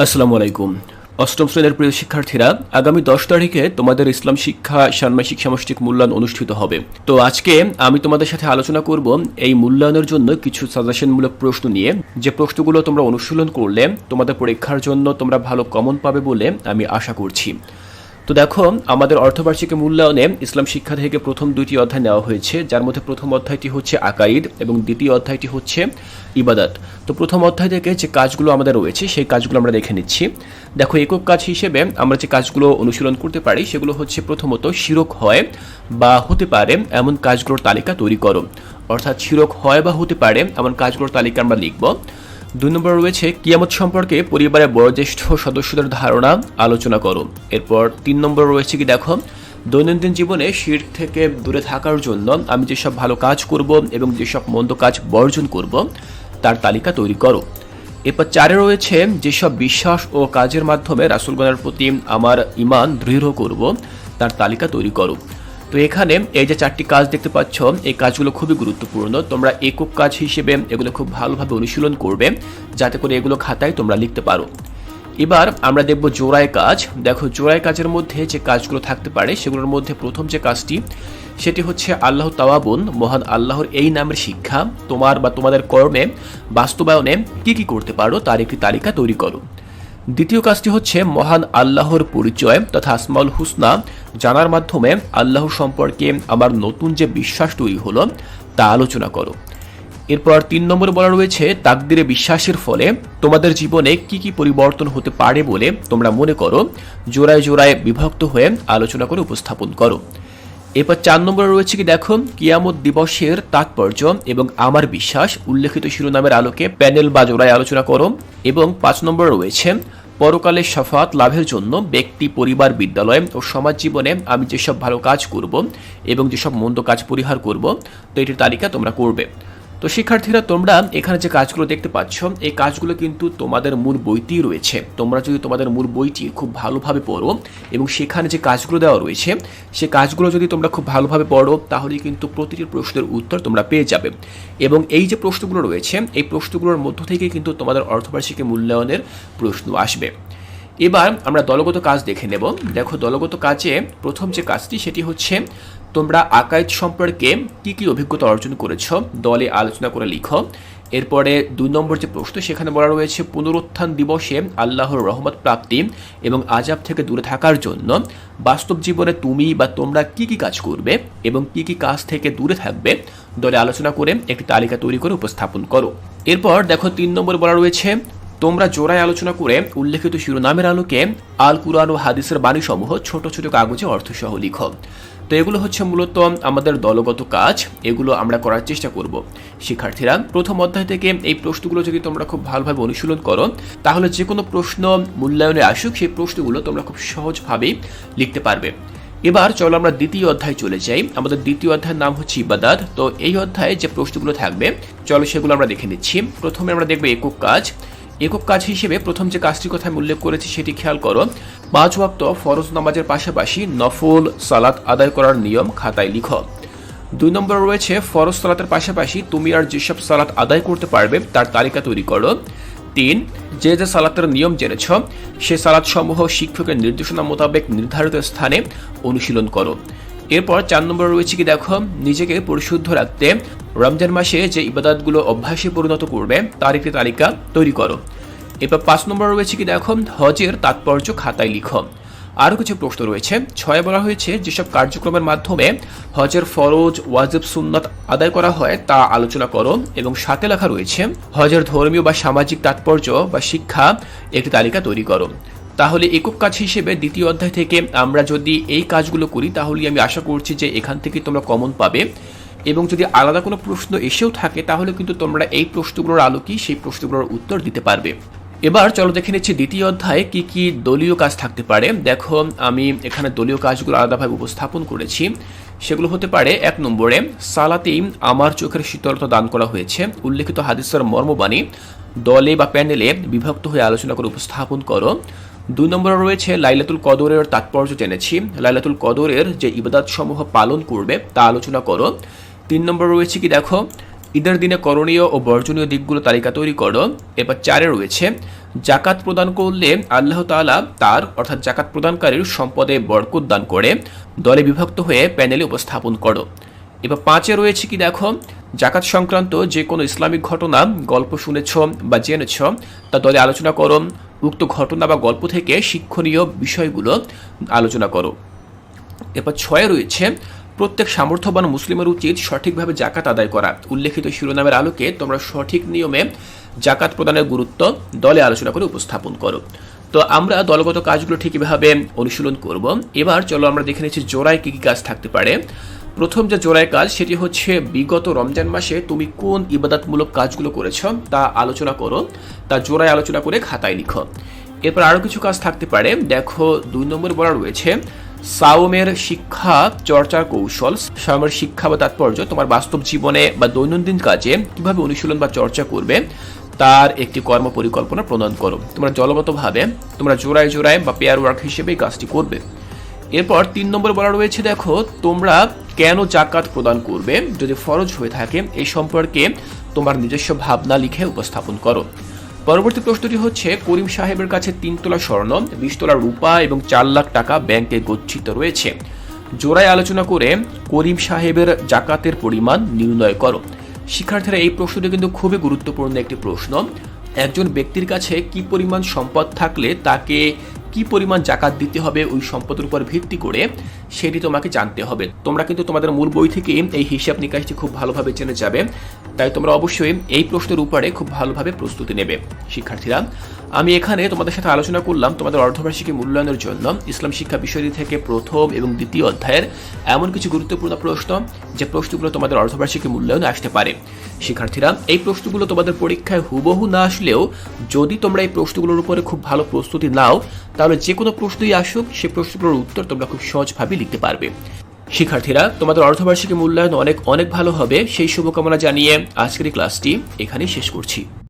আসসালামু আলাইকুম। অষ্টম শ্রেণীর প্রিয় শিক্ষার্থীরা, আগামী 10 তারিখে তোমাদের ইসলাম শিক্ষা ষান্মাসিক সামষ্টিক মূল্যায়ন অনুষ্ঠিত হবে। তো আজকে আমি তোমাদের সাথে আলোচনা করব এই মূল্যায়নের জন্য কিছু সাজেশনমূলক প্রশ্ন নিয়ে, যে প্রশ্নগুলো তোমরা অনুশীলন করলে তোমাদের পরীক্ষার জন্য তোমরা ভালো কমন পাবে বলে আমি আশা করছি। তো দেখো, আমাদের অর্ধবার্ষিকী মূল্যায়নে ইসলাম শিক্ষা থেকে প্রথম দুইটি অধ্যায় নেওয়া হয়েছে, যার মধ্যে প্রথম অধ্যায়টি হচ্ছে আকাইদ এবং দ্বিতীয় অধ্যায়টি হচ্ছে ইবাদত। তো প্রথম অধ্যায় থেকে যে কাজগুলো আমাদের রয়েছে সেই কাজগুলো আমরা দেখে নিচ্ছি। দেখো, একক কাজ হিসেবে আমরা যে কাজগুলো অনুশীলন করতে পারি সেগুলো হচ্ছে প্রথমত শিরক হয় বা হতে পারে এমন কাজগুলোর তালিকা তৈরি করো। অর্থাৎ শিরক হয় বা হতে পারে এমন কাজগুলোর তালিকা আমরা লিখব। 2 নম্বর রয়েছে কিয়ামত সম্পর্কে পরিবারের বয়োজ্যেষ্ঠ সদস্যদের ধারণা আলোচনা করো। এরপর 3 নম্বর রয়েছে কি দেখো, দৈনন্দিন জীবনে শিরক থেকে দূরে থাকার জন্য আমি যেসব ভালো কাজ করব এবং যেসব মন্দ কাজ বর্জন করব তার তালিকা তৈরি করো। এরপর 4 রয়েছে যেসব বিশ্বাস ও কাজের মাধ্যমে রাসূলগণের প্রতি আমার ঈমান দৃঢ় করব তার তালিকা তৈরি করো। তো এখানে এই যে 4টি কাজ দেখতে পাচ্ছ, এই কাজগুলো খুবই গুরুত্বপূর্ণ। তোমরা একক কাজ হিসেবে এগুলো খুব ভালোভাবে অনুশীলন করবে, যাতে করে এগুলো খাতায় তোমরা লিখতে পারো। এবার আমরা দেখব জোড়ায় কাজ। দেখো, জোড়ায় কাজের মধ্যে যে কাজগুলো থাকতে পারে সেগুলোর মধ্যে প্রথম যে কাজটি সেটি হচ্ছে আল্লাহ তাওয়াবুন, মহান আল্লাহর এই নামের শিক্ষা তোমার বা তোমাদের কর্মে বাস্তবায়নে কি কি করতে পারো তার একটি তালিকা তৈরি করো। দ্বিতীয় কাজটি হচ্ছে মহান আল্লাহর পরিচয় তথা আসমাউল হুসনা জানার মাধ্যমে আল্লাহ সম্পর্কে আমার নতুন যে বিশ্বাস তৈরি হলো তা আলোচনা করো। এরপর 3 নম্বরে বলা রয়েছে তাকদিরে বিশ্বাসের ফলে তোমাদের জীবনে কি কি পরিবর্তন হতে পারে বলে তোমরা মনে করো, জোড়ায় জোড়ায় বিভক্ত হয়ে আলোচনা করে উপস্থাপন করো। এরপর 4 নম্বরে রয়েছে কি দেখো, কিয়ামত দিবসের তাৎপর্য এবং আমার বিশ্বাস উল্লেখিত শিরোনামের আলোকে প্যানেল বা জোড়ায় আলোচনা করো। এবং 5 নম্বরে রয়েছে পরকালে শাফাত লাভের জন্য ব্যক্তি, পরিবার, বিদ্যালয় ও সমাজ জীবনে আমি যেসব ভালো কাজ করব এবং যেসব মন্দ কাজ পরিহার করব, তো এটির তালিকা তোমরা করবে। তো শিক্ষার্থীরা, তোমরা এখানে যে কাজগুলো দেখতে পাচ্ছ এই কাজগুলো কিন্তু তোমাদের মূল বইতেই রয়েছে। তোমরা যদি তোমাদের মূল বইটি খুব ভালোভাবে পড়ো এবং সেখানে যে কাজগুলো দেওয়া রয়েছে সে কাজগুলো যদি তোমরা খুব ভালোভাবে পড়ো তাহলে কিন্তু প্রতিটি প্রশ্নের উত্তর তোমরা পেয়ে যাবে। এবং এই যে প্রশ্নগুলো রয়েছে এই প্রশ্নগুলোর মধ্য থেকে কিন্তু তোমাদের অর্ধবার্ষিকী মূল্যায়নের প্রশ্ন আসবে। এবার আমরা দলগত কাজ দেখে নেব। দেখো, দলগত কাজে প্রথম যে কাজটি সেটি হচ্ছে তোমরা আকাইদ সম্পর্কে কি কি অভিজ্ঞতা অর্জন করেছ দলে আলোচনা করে লিখো। এরপরে 2 নম্বর যে প্রশ্ন সেখানে বলা রয়েছে পুনরুত্থান দিবসে আল্লাহর রহমত প্রাপ্তি এবং আযাব থেকে দূরে থাকার জন্য বাস্তব জীবনে তুমি বা তোমরা কি কি কাজ করবে এবং কি কি কাজ থেকে দূরে থাকবে দলে আলোচনা করে একটি তালিকা তৈরি করে উপস্থাপন করো। এরপর দেখো 3 নম্বর বলা রয়েছে তোমরা জোড়ায় আলোচনা করে উল্লেখিত শিরোনামের আলোকে আল কুরআন ও হাদিসের বাণীসমূহ ছোট ছোট কাগজে অর্থসহ লিখো। তো এগুলো হচ্ছে মূলত আমাদের দলগত কাজ, এগুলো আমরা করার চেষ্টা করব। শিক্ষার্থীরা, প্রথম অধ্যায় থেকে এই প্রশ্নগুলো যদি তোমরা খুব ভালোভাবে অনুশীলন করো তাহলে যে কোনো প্রশ্ন মূল্যায়নে আসুক সেই প্রশ্নগুলো তোমরা খুব সহজভাবেই লিখতে পারবে। এবার চলো আমরা দ্বিতীয় অধ্যায়ে চলে যাই। আমাদের দ্বিতীয় অধ্যায়ের নাম হচ্ছে ইবাদত। তো এই অধ্যায়ে যে প্রশ্নগুলো থাকবে চলো সেগুলো আমরা দেখে নিচ্ছি। প্রথমে আমরা দেখব একক কাজ। একক কাজ হিসেবে প্রথম যে কাজটির কথা আমি উল্লেখ করেছি সেটি খেয়াল করো। 5 ওয়াক্ত ফরজ নামাজের পাশাপাশি নফল সালাত আদায় করার নিয়ম খাতায় লিখো। 2 নম্বর রয়েছে ফরজ সালাতের পাশাপাশি তুমি আর যেসব সালাত আদায় করতে পারবে তার তালিকা তৈরি করো। 3, যে যে সালাতের নিয়ম জেনেছ সে সালাত সমূহ শিক্ষকের নির্দেশনা মোতাবেক নির্ধারিত স্থানে অনুশীলন করো। এরপর 4 নম্বর রয়েছে কি দেখো, নিজেকে পরিশুদ্ধ রাখতে রমজান মাসে যে ইবাদতগুলো অভ্যাসে পরিণত করবে তার একটি তালিকা তৈরি করো। এরপর 5 নম্বর রয়েছে কি দেখো, হজের তাৎপর্য খাতায় লিখো। আরও কিছু প্রশ্ন রয়েছে। 6 বলা হয়েছে যেসব কার্যক্রমের মাধ্যমে হজের ফরজ, ওয়াজিব, সুন্নাত আদায় করা হয় তা আলোচনা করো। এবং 7 লেখা রয়েছে হজের ধর্মীয় বা সামাজিক তাৎপর্য বা শিক্ষা একটি তালিকা তৈরি করো। তাহলে একক কাজ হিসেবে দ্বিতীয় অধ্যায় থেকে আমরা যদি এই কাজগুলো করি তাহলে আমি আশা করছি যে এখান থেকে তোমরা কমন পাবে। এবং যদি আলাদা কোনো প্রশ্ন এসেও থাকে তাহলে কিন্তু তোমরা এই প্রশ্নগুলোর আলোকেই সেই প্রশ্নগুলোর উত্তর দিতে পারবে। এবার চলো দেখে নিচ্ছি দ্বিতীয় অধ্যায়ে কি কি দলীয় কাজ থাকতে পারে। দেখো, আমি এখানে দলীয় কাজগুলো আলাদাভাবে উপস্থাপন করেছি। সেগুলো হতে পারে 1 নম্বরে সালাতেই আমার চোখের শীতলতা দান করা হয়েছে উল্লেখিত হাদিসের মর্মবাণী দলে বা প্যানেলে বিভক্ত হয়ে আলোচনা করে উপস্থাপন করো। 2 নম্বরে রয়েছে লাইলাতুল কদরের তাৎপর্য জেনেছি, লাইলাতুল কদরের যে ইবাদত সমূহ পালন করবে তা আলোচনা করো। 3 নম্বর রয়েছে কি দেখো, ঈদের দিনে করণীয় ও বর্জনীয় দিকগুলো তালিকা তৈরি করো। এরপর 4 রয়েছে জাকাত প্রদান করলে আল্লাহ তাআলা তার অর্থাৎ জাকাত প্রদানকারীর সম্পদে বরকত দান করে। দলে বিভক্ত হয়ে প্যানেলে উপস্থাপন করো। এবার 5-এ রয়েছে কি দেখো, জাকাত সংক্রান্ত যে কোনো ইসলামিক ঘটনা, গল্প শুনেছ বা জেনেছ তা দলে আলোচনা করো। উক্ত ঘটনা বা গল্প থেকে শিক্ষণীয় বিষয়গুলো আলোচনা করো। এরপর 6-এ রয়েছে, প্রত্যেক সামর্থ্যবান মুসলিমের উচিত সঠিকভাবে জাকাত আদায় করা। উল্লেখিত শিরোনামের আলোকে তোমরা সঠিক নিয়মে জাকাত প্রদানের গুরুত্ব দলে আলোচনা করে উপস্থাপন করো। তো আমরা দলগত কাজগুলো ঠিকভাবে অনুশীলন করব। এবার চলো আমরা দেখে নিচ্ছি জোড়ায় কী কী কাজ থাকতে পারে। প্রথম যে জোড়ায় কাজ সেটি হচ্ছে বিগত রমজান মাসে তুমি কোন ইবাদতমূলক কাজগুলো করেছ তা আলোচনা করো, তা জোড়ায় আলোচনা করে খাতায় লিখো। এরপর আরও কিছু কাজ থাকতে পারে। দেখো 2 নম্বর বলা রয়েছে সাওমের শিক্ষা চর্চার কৌশল। সাওমের শিক্ষা বা তাৎপর্য তোমার বাস্তব জীবনে বা দৈনন্দিন কাজে কিভাবে অনুশীলন বা চর্চা করবে তার একটি কর্ম পরিকল্পনা প্রণয়ন করো। তোমরা দলগতভাবে তোমরা জোড়ায় জোড়ায় বা পেয়ার ওয়ার্ক হিসেবে এই কাজটি করবে। এরপর 3 নম্বর বলা রয়েছে দেখো তোমরা কেন জাকাত প্রদান করবে যদি ফরজ হয়ে থাকে এই সম্পর্কে তোমার নিজস্ব ভাবনা লিখে উপস্থাপন করো। পরবর্তী প্রশ্নটি হচ্ছে করিম সাহেবের কাছে 3 তোলা স্বর্ণ, 20 তোলা রূপা এবং 4 লাখ টাকা ব্যাংকে গচ্ছিত রয়েছে। জোড়ায় আলোচনা করে করিম সাহেবের জাকাতের পরিমাণ নির্ণয় করো। শিক্ষার্থীরা এই প্রশ্নটি কিন্তু খুবই গুরুত্বপূর্ণ একটি প্রশ্ন। একজন ব্যক্তির কাছে কি পরিমাণ সম্পদ থাকলে তাকে কি পরিমাণ জাকাত দিতে হবে ওই সম্পদের উপর ভিত্তি করে সেটি তোমাকে জানতে হবে। তোমরা কিন্তু তোমাদের মূল বই থেকে এই হিসাব নিকাশটি খুব ভালোভাবে জেনে যাবে, তাই তোমরা অবশ্যই এই প্রশ্নের উপরে খুব ভালোভাবে প্রস্তুতি নেবে। শিক্ষার্থীরা, আমি এখানে তোমাদের সাথে আলোচনা করলাম তোমাদের অর্ধবার্ষিকী মূল্যায়নের জন্য ইসলাম শিক্ষা বিষয়টি থেকে প্রথম এবং দ্বিতীয় অধ্যায়ের এমন কিছু গুরুত্বপূর্ণ প্রশ্ন যে প্রশ্নগুলো তোমাদের অর্ধবার্ষিকী মূল্যায়নে আসতে পারে। শিক্ষার্থীরা, এই প্রশ্নগুলো তোমাদের পরীক্ষায় হুবহু না আসলেও যদি তোমরা এই প্রশ্নগুলোর উপরে খুব ভালো প্রস্তুতি নাও তাহলে যে কোনো প্রশ্নই আসুক সে প্রশ্নগুলোর উত্তর তোমরা খুব সহজভাবে লিখতে পারবে। শিক্ষার্থীরা, তোমাদের অর্ধবার্ষিকী মূল্যায়ন অনেক অনেক ভালো হবে সেই শুভকামনা জানিয়ে আজকের এই ক্লাসটি এখানেই শেষ করছি।